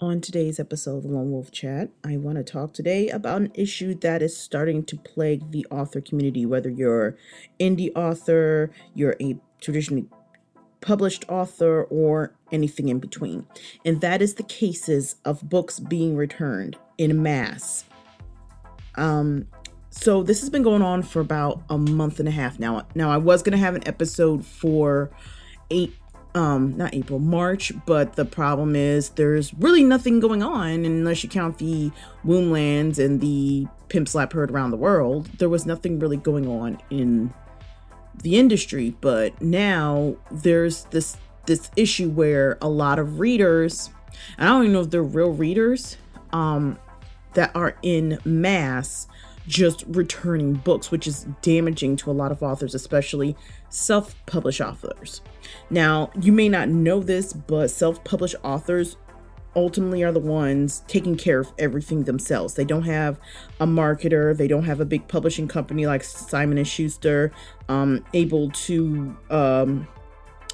On today's episode of the Lone Wolf Chat, I want to talk today about an issue that is starting to plague the author community, whether you're indie author, you're a traditionally published author, or anything in between. And that is the cases of books being returned in mass. So this has been going on for about a month and a half now. Now I was gonna have an episode for not April, March, but the problem is there's really nothing going on unless you count the Womblands and the Pimp Slap Heard Around the World. There was nothing really going on in the industry, but now there's this issue where a lot of readers, and I don't even know if they're real readers, that are in mass just returning books, which is damaging to a lot of authors, especially self-published authors. Now, you may not know this, but self-published authors ultimately are the ones taking care of everything themselves. They don't have a marketer. They don't have a big publishing company like Simon & Schuster able to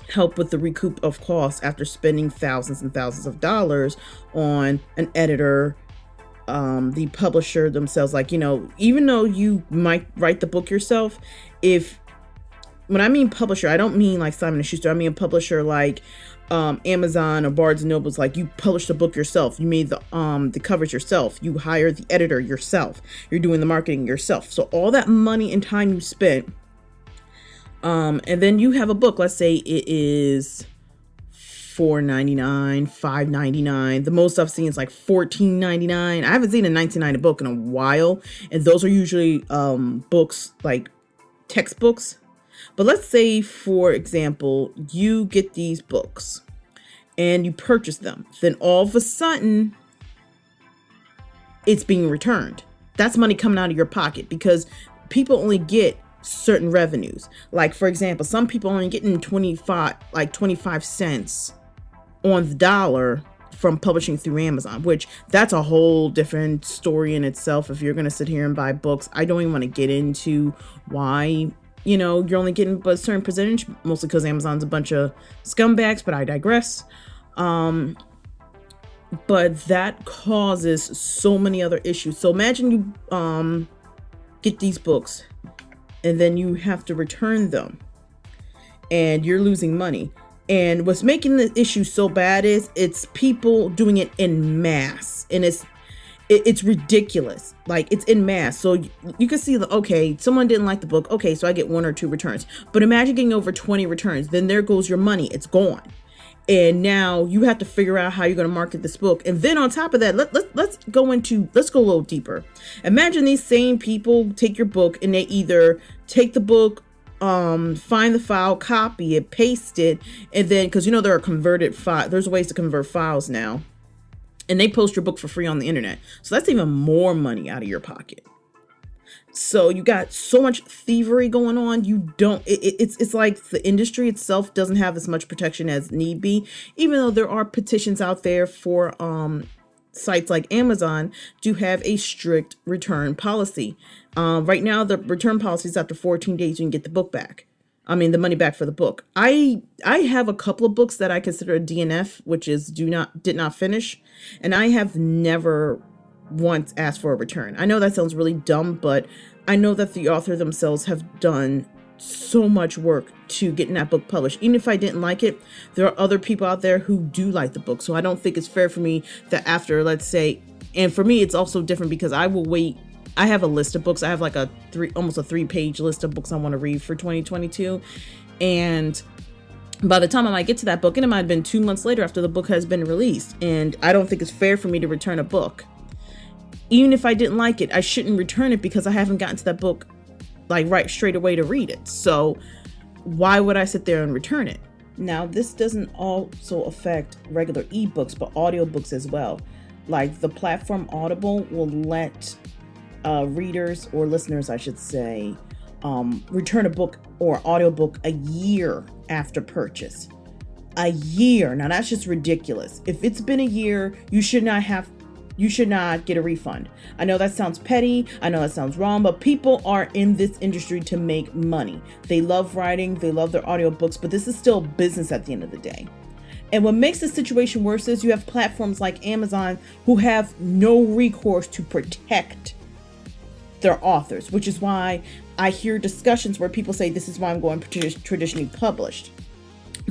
help with the recoup of costs after spending thousands and thousands of dollars on an editor, the publisher themselves. Like, even though you might write the book yourself, when I mean publisher, I don't mean like Simon & Schuster. I mean a publisher like Amazon or Barnes & Noble's. Like, you published the book yourself. You made the covers yourself. You hired the editor yourself. You're doing the marketing yourself. So all that money and time you spent, and then you have a book. Let's say it is $4.99, $5.99. The most I've seen is like $14.99. I haven't seen a $19.99 book in a while, and those are usually books like textbooks. But let's say, for example, you get these books and you purchase them. Then all of a sudden, it's being returned. That's money coming out of your pocket because people only get certain revenues. Like, for example, some people only getting 25 cents on the dollar from publishing through Amazon, which that's a whole different story in itself. If you're going to sit here and buy books, I don't even want to get into why, you're only getting a certain percentage, mostly because Amazon's a bunch of scumbags, but I digress. But that causes so many other issues. So imagine you get these books and then you have to return them and you're losing money. And what's making the issue so bad is it's people doing it in mass, and it's ridiculous. Like, it's in mass. So you can see okay, someone didn't like the book. Okay, so I get 1 or 2 returns. But imagine getting over 20 returns. Then there goes your money. It's gone. And now you have to figure out how you're going to market this book. And then on top of that, let's go a little deeper. Imagine these same people take your book and they either take the book, find the file, copy it, paste it, and then, because there are converted files, there's ways to convert files now, and they post your book for free on the internet. So that's even more money out of your pocket. So you got so much thievery going on. It's like the industry itself doesn't have as much protection as need be, even though there are petitions out there for sites like Amazon do have a strict return policy. Right now, the return policy is after 14 days, you can get the book back. I mean, the money back for the book. I have a couple of books that I consider a DNF, which is did not finish. And I have never once asked for a return. I know that sounds really dumb, but I know that the author themselves have done so much work to getting that book published. Even if I didn't like it, there are other people out there who do like the book. So I don't think it's fair for me that after, let's say, and for me, it's also different because I will wait. I have a list of books. I have like almost a 3-page list of books I want to read for 2022. And by the time I might get to that book, and it might have been 2 months later after the book has been released. And I don't think it's fair for me to return a book. Even if I didn't like it, I shouldn't return it because I haven't gotten to that book like right straight away to read it. So why would I sit there and return it? Now, this doesn't also affect regular ebooks, but audiobooks as well. Like, the platform Audible will let readers, or listeners, I should say, return a book or audiobook a year after purchase. A year. Now, that's just ridiculous. If it's been a year, you should not get a refund. I know that sounds petty. I know that sounds wrong, but people are in this industry to make money. They love writing. They love their audiobooks, but this is still business at the end of the day. And what makes the situation worse is you have platforms like Amazon who have no recourse to protect their authors, which is why I hear discussions where people say this is why I'm going traditionally published,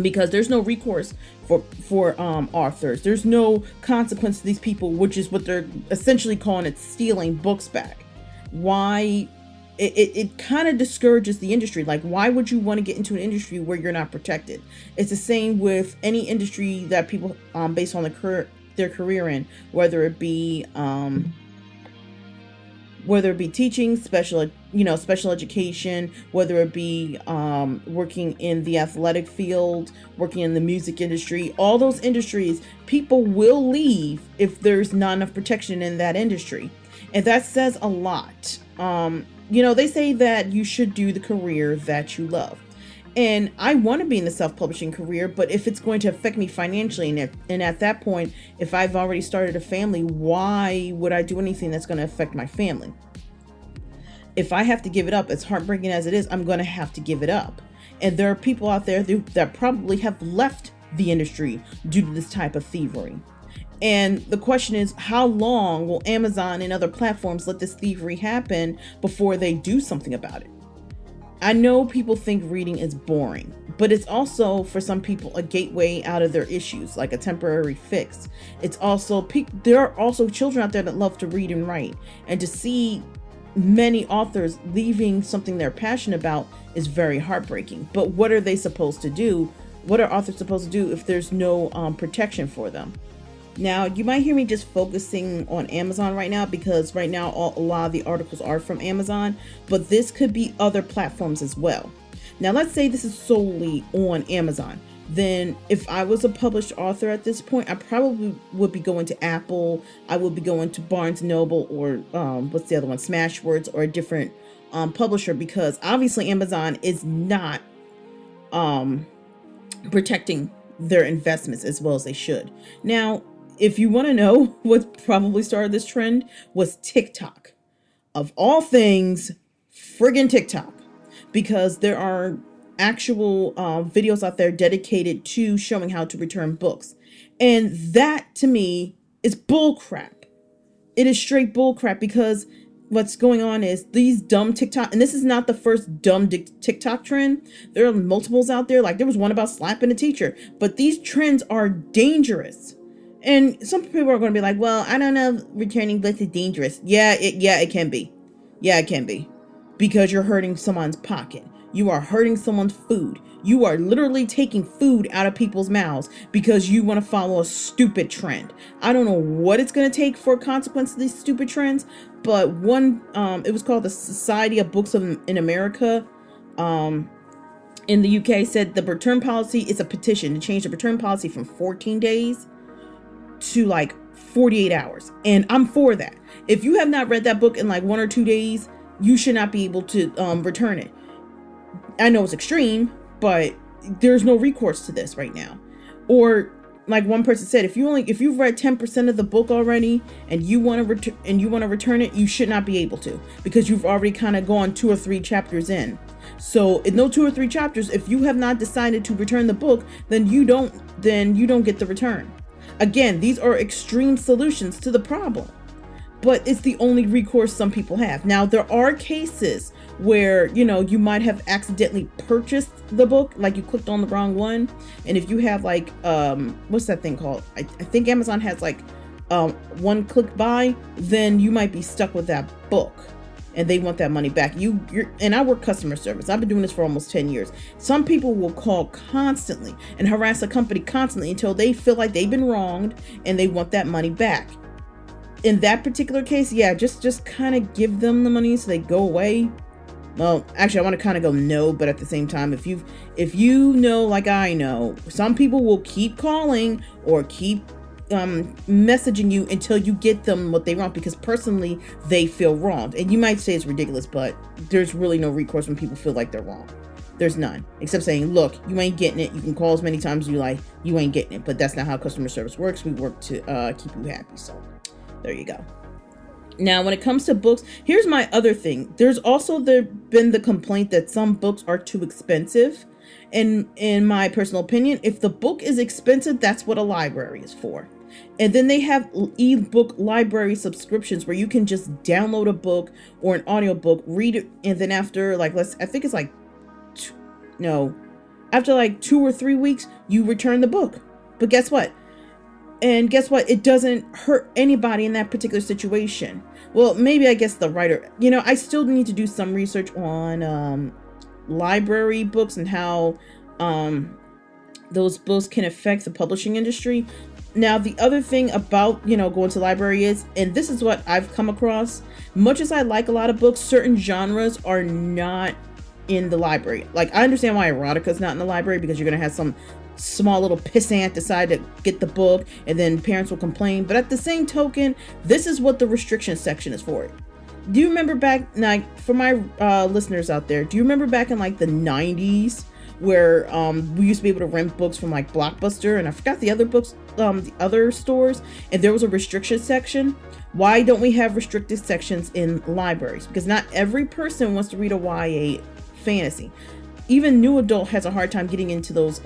because there's no recourse for authors. There's no consequence to these people, which is what they're essentially calling it, stealing books back. Why? It kind of discourages the industry. Like, why would you want to get into an industry where you're not protected? It's the same with any industry that people based on their career in, whether it be teaching, special education, whether it be working in the athletic field, working in the music industry. All those industries, people will leave if there's not enough protection in that industry, and that says a lot. They say that you should do the career that you love. And I want to be in the self-publishing career, but if it's going to affect me financially, and at that point, if I've already started a family, why would I do anything that's going to affect my family? If I have to give it up, as heartbreaking as it is, I'm going to have to give it up. And there are people out there that probably have left the industry due to this type of thievery. And the question is, how long will Amazon and other platforms let this thievery happen before they do something about it? I know people think reading is boring, but it's also, for some people, a gateway out of their issues, like a temporary fix. It's also, there are also children out there that love to read and write. And to see many authors leaving something they're passionate about is very heartbreaking. But what are they supposed to do? What are authors supposed to do if there's no protection for them? Now, you might hear me just focusing on Amazon right now, because right now a lot of the articles are from Amazon, but this could be other platforms as well. Now, let's say this is solely on Amazon. Then if I was a published author at this point, I probably would be going to Apple. I would be going to Barnes & Noble, or what's the other one? Smashwords, or a different publisher, because obviously Amazon is not protecting their investments as well as they should. Now, if you want to know what probably started this trend, was TikTok. Of all things, friggin' TikTok. Because there are actual videos out there dedicated to showing how to return books. And that, to me, is bullcrap. It is straight bullcrap, because what's going on is these dumb TikTok, and this is not the first dumb TikTok trend. There are multiples out there. Like, there was one about slapping a teacher. But these trends are dangerous. And some people are going to be like, well, I don't know if returning books is dangerous. Yeah, it can be. Yeah, it can be. Because you're hurting someone's pocket. You are hurting someone's food. You are literally taking food out of people's mouths because you want to follow a stupid trend. I don't know what it's going to take for a consequence of these stupid trends, but one, it was called the Society of Books in America, in the UK, said the return policy is a petition to change the return policy from 14 days to like 48 hours. And I'm for that. If you have not read that book in like 1 or 2 days, you should not be able to return it. I know it's extreme, but there's no recourse to this right now. Or like one person said, if you've read 10% of the book already and you want to return it, you should not be able to, because you've already kind of gone 2 or 3 chapters in. So in those 2 or 3 chapters, if you have not decided to return the book, then you don't get the return. Again, these are extreme solutions to the problem, but it's the only recourse some people have. Now, there are cases where, you might have accidentally purchased the book, like you clicked on the wrong one. And if you have like, what's that thing called? I think Amazon has like one click buy, then you might be stuck with that book and they want that money back. And I work customer service. I've been doing this for almost 10 years. Some people will call constantly and harass a company constantly until they feel like they've been wronged and they want that money back. In that particular case, yeah, just kind of give them the money so they go away. Well, actually, I want to kind of go no, but at the same time, if you know, like I know, some people will keep calling or keep messaging you until you get them what they want, because personally they feel wronged. And you might say it's ridiculous, but there's really no recourse when people feel like they're wrong. There's none, except saying, look, you ain't getting it. You can call as many times as you like, you ain't getting it. But that's not how customer service works. We work to keep you happy. So there you go. Now, when it comes to books, here's my other thing. There's also been the complaint that some books are too expensive. And in my personal opinion, if the book is expensive, that's what a library is for. And then they have ebook library subscriptions where you can just download a book or an audiobook, read it, and then after like I think it's like after like 2 or 3 weeks, you return the book. But guess what? It doesn't hurt anybody in that particular situation. Well, maybe I guess the writer, I still need to do some research on library books and how those books can affect the publishing industry. Now, the other thing about, going to library is, and this is what I've come across, much as I like a lot of books, certain genres are not in the library. Like, I understand why erotica is not in the library, because you're going to have some small little pissant decide to get the book, and then parents will complain. But at the same token, this is what the restriction section is for. Do you remember back, like, for my listeners out there, do you remember back in like the 90s where we used to be able to rent books from like Blockbuster, and I forgot the other books, the other stores, and there was a restriction section? Why don't we have restricted sections in libraries? Because not every person wants to read a YA fantasy. Even new adult has a hard time getting into those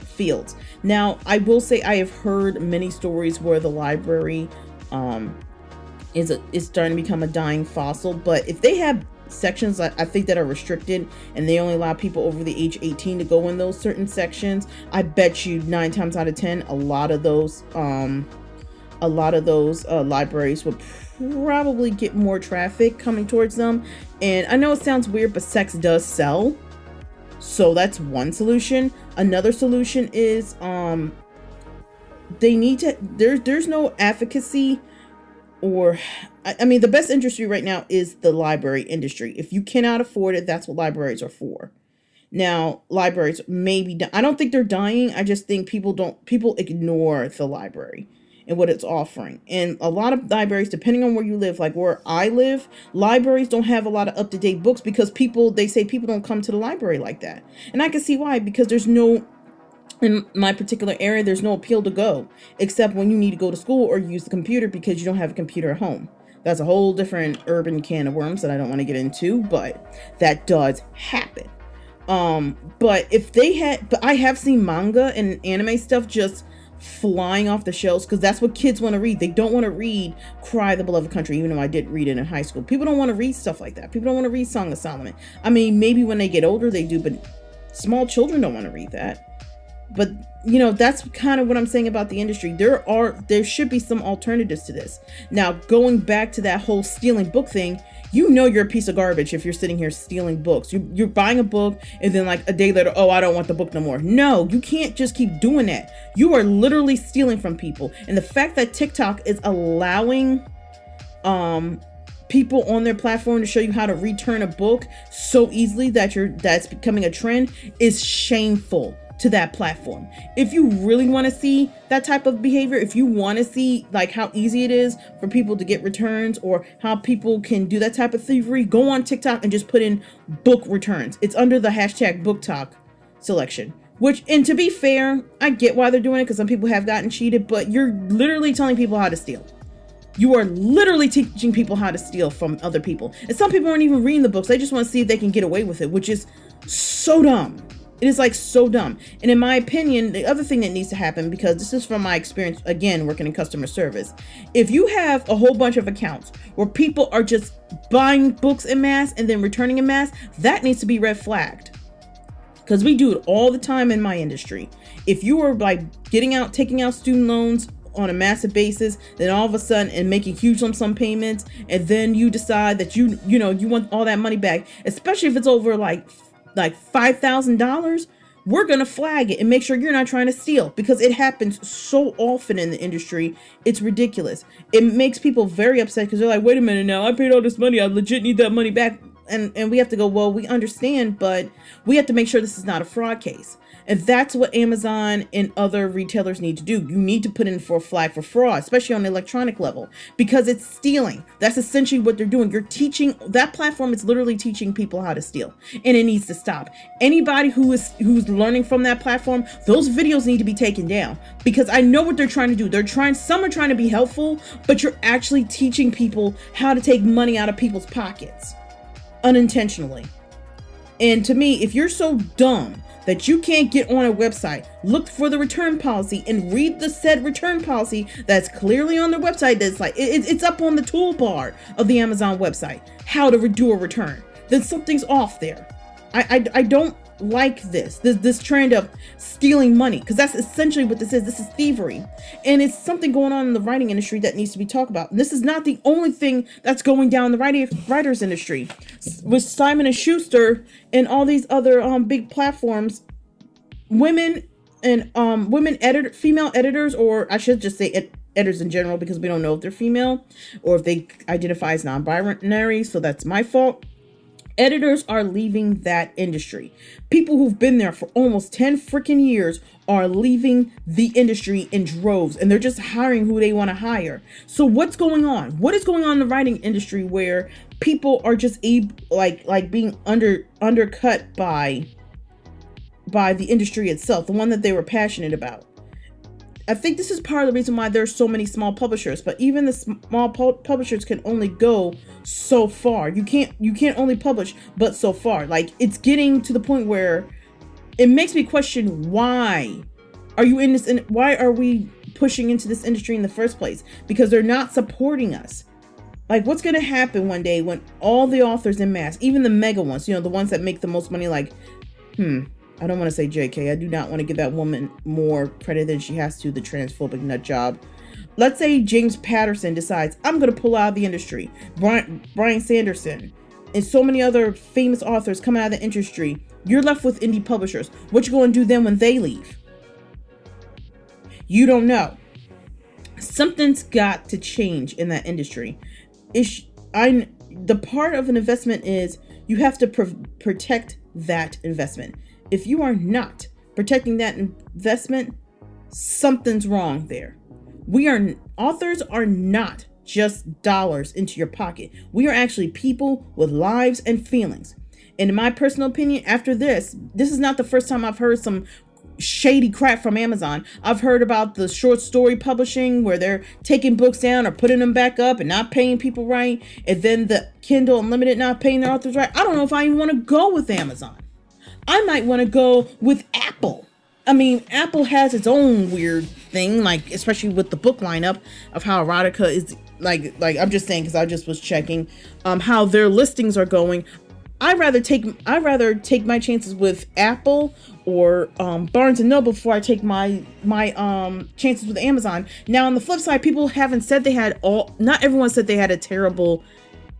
fields. Now, I will say I have heard many stories where the library is starting to become a dying fossil. But if they have sections, I think, that are restricted, and they only allow people over the age 18 to go in those certain sections, I bet you 9 times out of 10, a lot of those libraries would probably get more traffic coming towards them. And I know it sounds weird, but sex does sell. So that's one solution. Another solution is they need to, there's no advocacy, or I mean, the best industry right now is the library industry. If you cannot afford it, that's what libraries are for. Now, libraries maybe, I don't think they're dying. I just think people ignore the library and what it's offering. And a lot of libraries, depending on where you live, like where I live, libraries don't have a lot of up-to-date books, because they say people don't come to the library like that. And I can see why, because in my particular area, there's no appeal to go, except when you need to go to school or use the computer because you don't have a computer at home. That's a whole different urban can of worms that I don't want to get into, but that does happen. But I have seen manga and anime stuff just flying off the shelves, because that's what kids want to read. They don't want to read Cry the Beloved Country, even though I did read it in high school. People don't want to read stuff like that. People don't want to read Song of Solomon. I mean, maybe when they get older they do, but small children don't want to read that. But that's kind of what I'm saying about the industry. There should be some alternatives to this. Now, going back to that whole stealing book thing, you're a piece of garbage if you're sitting here stealing books. You're buying a book, and then like a day later, oh, I don't want the book no more. No, you can't just keep doing that. You are literally stealing from people. And the fact that TikTok is allowing people on their platform to show you how to return a book so easily that's becoming a trend is shameful to that platform. If you really want to see that type of behavior, if you want to see like how easy it is for people to get returns, or how people can do that type of thievery, go on TikTok and just put in book returns. It's under the hashtag BookTok selection. And to be fair, I get why they're doing it, because some people have gotten cheated, but you're literally telling people how to steal. You are literally teaching people how to steal from other people. And some people aren't even reading the books. They just want to see if they can get away with it, which is so dumb. It is like so dumb. And in my opinion, the other thing that needs to happen, because this is from my experience, again, working in customer service. If you have a whole bunch of accounts where people are just buying books en masse and then returning en masse, that needs to be red flagged. Because we do it all the time in my industry. If you are like taking out student loans on a massive basis, then all of a sudden, and making huge lump sum payments, and then you decide that you want all that money back, especially if it's over like $5,000, we're gonna flag it and make sure you're not trying to steal, because it happens so often in the industry. It's ridiculous. It makes people very upset, because they're like, wait a minute now, I paid all this money, I legit need that money back. And we have to go, well, we understand, but we have to make sure this is not a fraud case. And that's what Amazon and other retailers need to do. You need to put in for a flag for fraud, especially on the electronic level, because it's stealing. That's essentially what they're doing. That platform is literally teaching people how to steal, and it needs to stop. Anybody who's learning from that platform, those videos need to be taken down, because I know what they're trying to do. Some are trying to be helpful, but you're actually teaching people how to take money out of people's pockets unintentionally. And to me, if you're so dumb that you can't get on a website, look for the return policy and read the said return policy that's clearly on their website, that's like, it's up on the toolbar of the Amazon website, how to do a return, then something's off there. I don't like this trend of stealing money, because that's essentially what this is. This is thievery, and it's something going on in the writing industry that needs to be talked about. And this is not the only thing that's going down in the writers industry. With Simon and Schuster and all these other big platforms, women and female editors, or I should just say editors in general, because we don't know if they're female or if they identify as non-binary, so that's my fault. Editors are leaving that industry. People who've been there for almost 10 freaking years are leaving the industry in droves, and they're just hiring who they want to hire. So what's going on? What is going on in the writing industry where people are just like being undercut by the industry itself, the one that they were passionate about? I think this is part of the reason why there's so many small publishers, but even the small publishers can only go so far. You can't only publish but so far. Like, it's getting to the point where it makes me question, why are you in this? Why are we pushing into this industry in the first place? Because they're not supporting us. Like, what's going to happen one day when all the authors en masse, even the mega ones, the ones that make the most money, like, I don't want to say JK. I do not want to give that woman more credit than she has to, the transphobic nut job. Let's say James Patterson decides, I'm going to pull out of the industry. Brian Sanderson and so many other famous authors come out of the industry. You're left with indie publishers. What you going to do then when they leave? You don't know. Something's got to change in that industry. The part of an investment is you have to protect that investment. If you are not protecting that investment, something's wrong there. Authors are not just dollars into your pocket. We are actually people with lives and feelings. And in my personal opinion, after this is not the first time I've heard some shady crap from Amazon. I've heard about the short story publishing where they're taking books down or putting them back up and not paying people right. And then the Kindle Unlimited not paying their authors right. I don't know if I even want to go with Amazon. I might want to go with Apple. I mean, Apple has its own weird thing, like, especially with the book lineup of how erotica is, like I'm just saying, because I just was checking how their listings are going. I'd rather take my chances with Apple or Barnes and Noble before I take my chances with Amazon. Now, on the flip side, people haven't said not everyone said they had a terrible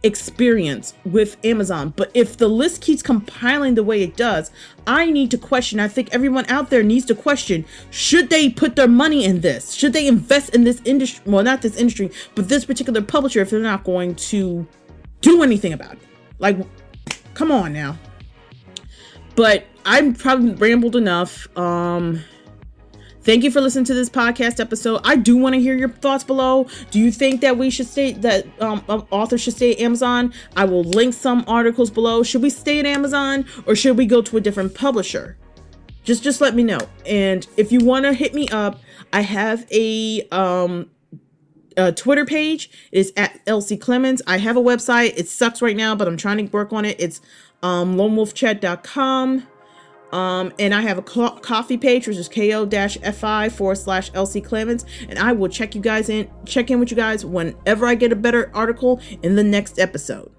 experience with Amazon, but if the list keeps compiling the way it does, I need to question. I think everyone out there needs to question, should they put their money in this? Should they invest in this industry? Well, not this industry, but this particular publisher, if they're not going to do anything about it. Like, come on now. But I'm probably rambled enough. Thank you for listening to this podcast episode. I do want to hear your thoughts below. Do you think that authors should stay at Amazon? I will link some articles below. Should we stay at Amazon or should we go to a different publisher? Just let me know. And if you want to hit me up, I have a Twitter page. It's at Elsie Clemens. I have a website. It sucks right now, but I'm trying to work on it. It's lonewolfchat.com. And I have a coffee page, which is ko-fi/Elsie Clemens. And I will check in with you guys whenever I get a better article in the next episode.